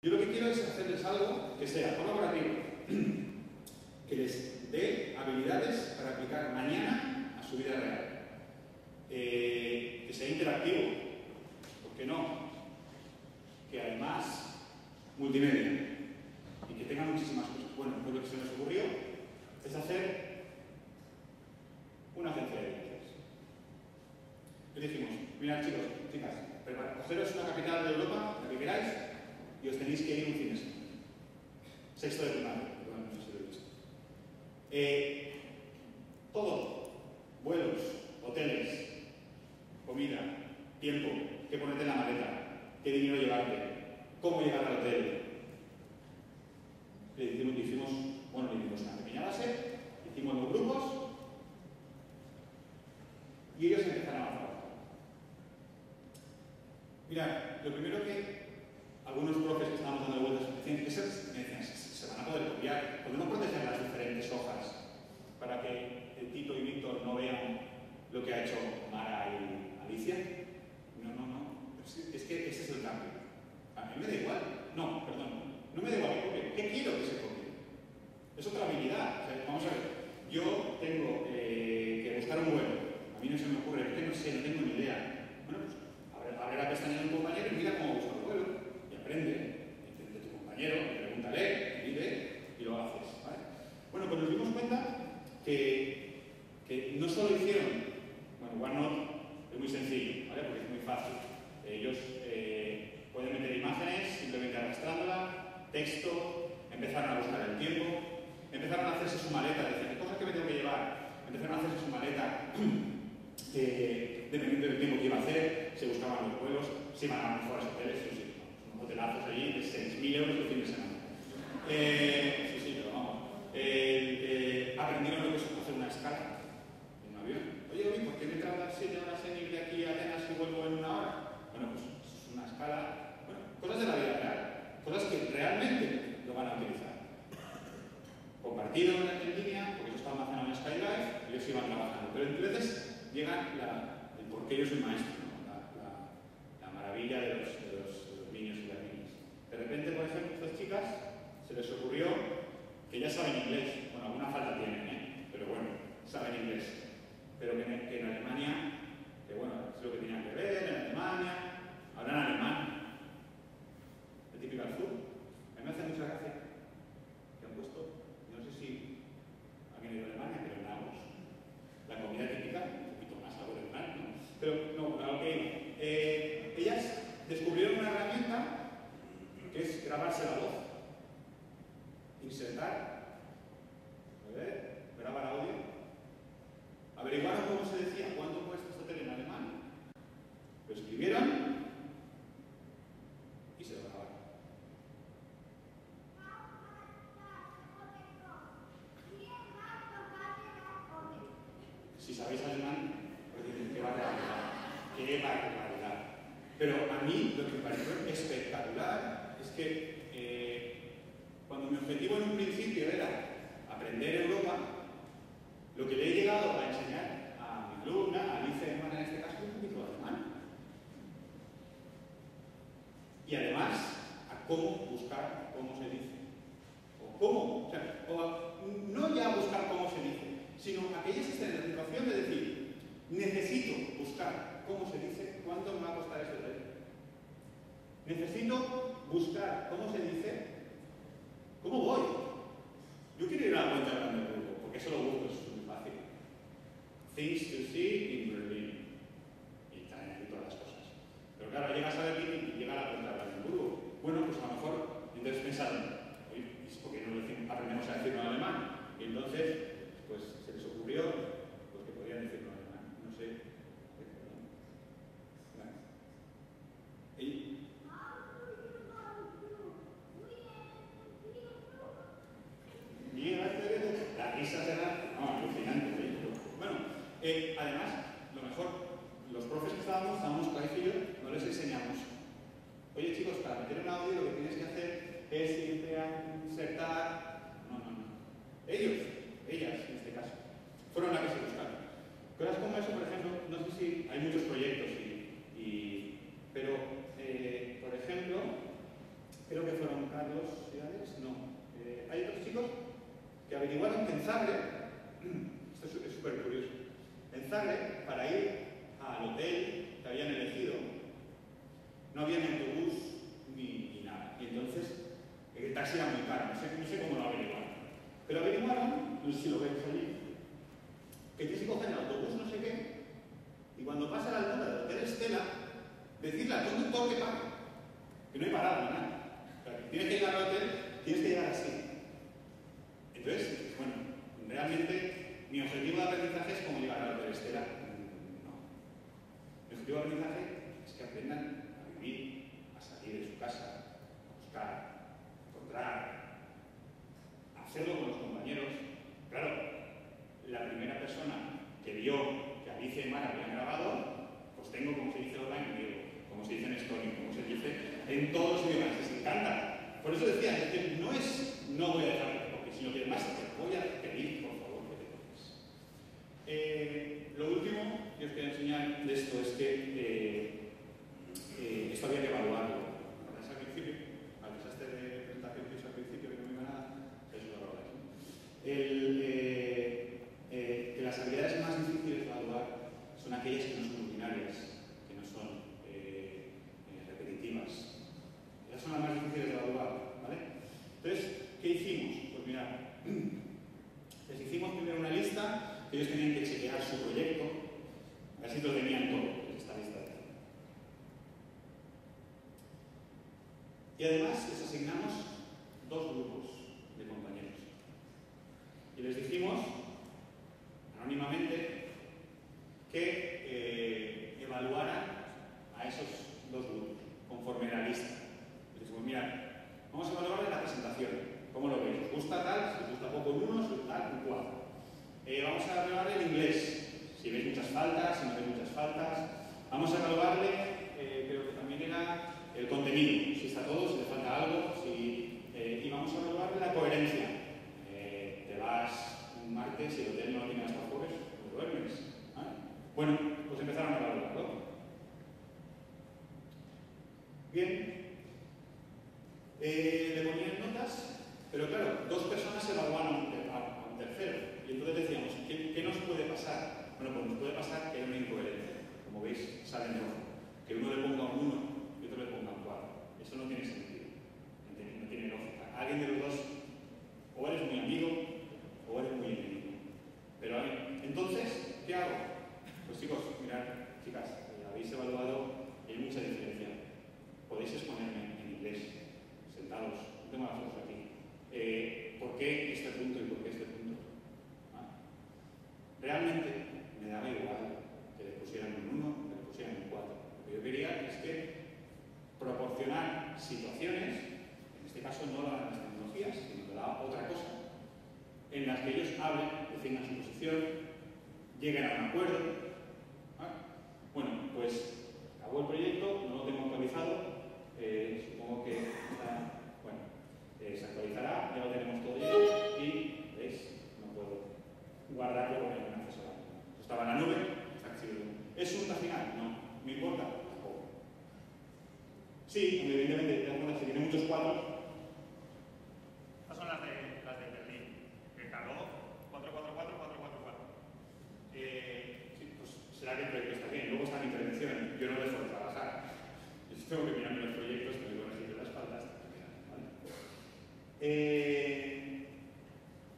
Yo lo que quiero es hacerles algo que sea colaborativo, que les dé habilidades para aplicar mañana a su vida real, que sea interactivo, ¿por qué no? Que además multimedia y que tenga muchísimas cosas. Bueno, pues lo que se nos ocurrió es hacer una agencia de viajes. Les dijimos, mirad chicos, chicas, cogeros una capital de Europa, la que queráis, y os tenéis que ir un fin de semana. Sexto de primaria, perdón, no sé si lo he visto. Todo, vuelos, hoteles, comida, tiempo, qué ponerte en la maleta, qué dinero llevarte, cómo llegar al hotel. Le hicimos una pequeña base, hicimos los grupos y ellos empezaron a trabajar. Mirad, lo primero que algunos profes que estábamos dando vueltas me decían, se van a poder copiar, podemos proteger las diferentes hojas para que Tito y Víctor no vean lo que ha hecho Mara y Alicia. No, es que ese es el cambio. A mí me da igual, no me da igual que copien. ¿Qué quiero que se copie? Es otra habilidad. O sea, vamos a ver, yo tengo que buscar un vuelo, a mí no se me ocurre, es que no sé, no tengo ni idea. Bueno, pues abre la pestaña de un compañero y mira cómo buscar un vuelo. Aprende de tu compañero, pregúntale, pide y lo haces, ¿vale? Bueno, pues nos dimos cuenta que no solo hicieron, OneNote es muy sencillo, ¿vale? Porque es muy fácil. Ellos pueden meter imágenes simplemente arrastrándola, texto, empezaron a buscar el tiempo, empezaron a hacerse su maleta, decían, ¿qué cosas que me tengo que llevar? Empezaron a hacerse su maleta dependiendo del tiempo que iba a hacer, se buscaban los vuelos, se iban a los mejores hoteles, unos hotelazos allí de 6.000 euros el fin de semana. Pero vamos. Aprendieron lo que es hacer una escala en un avión. Oye, ¿por qué me tardas 7 horas en ir de aquí a Atenas y vuelvo en 1 hora? Bueno, pues es una escala. Bueno, cosas de la vida real. Cosas que realmente lo van a utilizar. Compartido en línea, porque eso está almacenado en Skydrive, ellos iban trabajando. Pero entonces llega el por qué yo soy maestro, ¿no? La maravilla de los niños y las niñas. De repente, por ejemplo, estas chicas se les ocurrió que ya saben inglés. Bueno, alguna falta tienen, pero bueno, saben inglés. Pero que en Alemania, que bueno, es lo que tenían que ver, en Alemania, hablan alemán. El típico al sur. A mí me hace mucha gracia que han puesto, no sé si alguien ha ido a Alemania, pero en Lagos, la comida típica, un poquito más algo del plan, ¿no? Pero no, claro que ellas descubrieron una herramienta que es grabarse la voz, insertar, grabar audio, averiguaron cómo se decía, cuánto cuesta este hotel en alemán, lo escribieron y se lo grabaron. Si sabéis alemán, qué barbaridad. Pero a mí lo que me pareció espectacular es que cuando mi objetivo en un principio era aprender Europa, lo que le he llegado a enseñar a mi alumna, a Alicia Hermana en este caso, es un poquito de alemán. Y además, a cómo buscar cómo se dice. O cómo, no ya buscar cómo se dice, sino aquellas que estén en la situación de decir, necesito buscar cómo se dice, cuánto me va a costar este hotel. Necesito buscar cómo se dice, cómo voy. Yo quiero ir a la cuenta grande del grupo, porque eso lo busco, es muy fácil. Things to see in Berlin. Y también hay todas las cosas. Pero claro, llegas a Berlín y llega a la cuenta grande del grupo. Bueno, pues a lo mejor, entonces pensaron, oye, ¿es porque no aprendemos a decirlo en alemán? Y entonces, pues se les ocurrió pues, que podían decirlo en alemán. No sé. ¿Y? La risa será alucinante. Bueno, además, lo mejor, los profes que estábamos Clay y yo, no les enseñamos. Oye chicos, para meter un audio lo que tienes que hacer es irte Zagreb, esto es súper curioso, en Zagreb, para ir al hotel que habían elegido, no había ni autobús ni nada. Y entonces el taxi era muy caro, no sé cómo lo averiguaron. Pero averiguaron, no sé si lo veis allí, que tienes que coger el autobús no sé qué, y cuando pasa a la altura del Hotel Estela, decirle al conductor que pague, que no hay parada ni nada. O sea, que tienes que llegar al hotel, tienes que llegar así. Entonces, bueno, realmente mi objetivo de aprendizaje es como llegar al Hotel Estela. No. Mi objetivo de aprendizaje es que aprendan a vivir, a salir de su casa, a buscar, a encontrar, a hacerlo con los compañeros. Claro, la primera persona que vio que Alicia y Mara habían grabado, pues tengo, como se dice online, como se dice en Estonia, como se dice en todos los idiomas, les encanta. Por eso decía, es que no es no voy a dejar que te copies, sino que además te voy a pedir, por favor, que te copies. Lo último que os quería enseñar de esto es que esto había que evaluarlo. ¿Recordáis al principio? Al desastre de presentación que hizo al principio, que no me iba nada, eso lo recordáis, ¿no? Que las habilidades más difíciles de evaluar son aquellas que no son rutinarias, que no son repetitivas. Esas son las más difíciles de evaluar, ¿vale? Entonces, ¿qué hicimos? Pues mirad, les hicimos primero una lista, que ellos tenían que chequear su proyecto, a ver si lo tenían todo, esta lista de aquí. Y además les asignamos 2 grupos de compañeros. Y les dijimos, anónimamente, que evaluaran a esos 2 grupos, conforme a la lista. Les dijimos, mirad, vamos a evaluar la presentación. ¿Cómo lo veis? ¿Os gusta tal? Si os gusta poco en uno, si os gusta un 4. Vamos a evaluarle el inglés. Si veis muchas faltas, si no veis muchas faltas. Vamos a evaluarle, creo que también era el contenido. Si está todo, si le falta algo. Y vamos a evaluarle la coherencia. Te vas un martes y el hotel no lo tiene hasta el jueves, pues duermes. ¿Vale? Bueno, pues empezaron a evaluarlo. Bien. Le ponían notas, pero claro, 2 personas evaluaban a un tercero. Y entonces decíamos, ¿qué nos puede pasar? Bueno, pues nos puede pasar que hay una incoherencia. Como veis, sale en rojo. Que uno le ponga un 1 y otro le ponga un 4. Eso no tiene sentido. No tiene lógica. Alguien de los dos, o eres muy amigo, o eres muy enemigo. Pero entonces, ¿qué hago? Pues chicos, mirad, chicas, habéis evaluado y hay mucha diferencia. Podéis exponerme en inglés, sentados, no tengo las fotos aquí. ¿Por qué este punto y por qué este punto? ¿Ah? Realmente me daba igual que le pusieran un 1 que le pusieran un 4. Lo que yo quería es que proporcionar situaciones, en este caso no las tecnologías, sino que da otra cosa, en las que ellos hablen, definan su posición, lleguen a un acuerdo. ¿Ah? Bueno, pues acabó el proyecto, no lo tengo actualizado, supongo que está, bueno, se actualizará, ya lo tenemos todo hecho y, ¿veis? No puedo guardarlo porque no me acceso a la nube. Estaba en la nube, está accesible. ¿Es un final? No. ¿Me importa? Tampoco. Sí, evidentemente, te das cuenta, si tiene muchos cuadros. Estas son las de Berlín. Que tardó 444. Sí, pues será que el proyecto está bien. Luego está mi intervención. Yo no dejo de trabajar. Yo tengo que mirarme los proyectos, que me corregir las faltas. ¿Vale?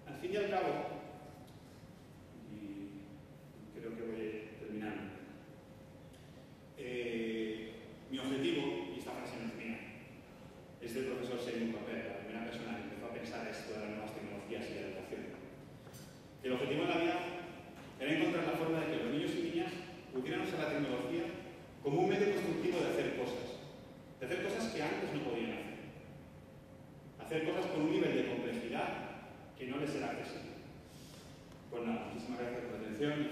Al fin y al cabo, y creo que voy terminando, mi objetivo, y esta frase no es mía, es del profesor Seymour Papert, la primera persona que empezó a pensar esto de las nuevas tecnologías y la educación. El objetivo en la vida era encontrar la forma de que los niños y niñas pudieran usar la tecnología como un medio constructivo de hacer cosas que antes no podían hacer cosas con un nivel de complejidad que no les era accesible. Pues nada, muchísimas gracias por la atención y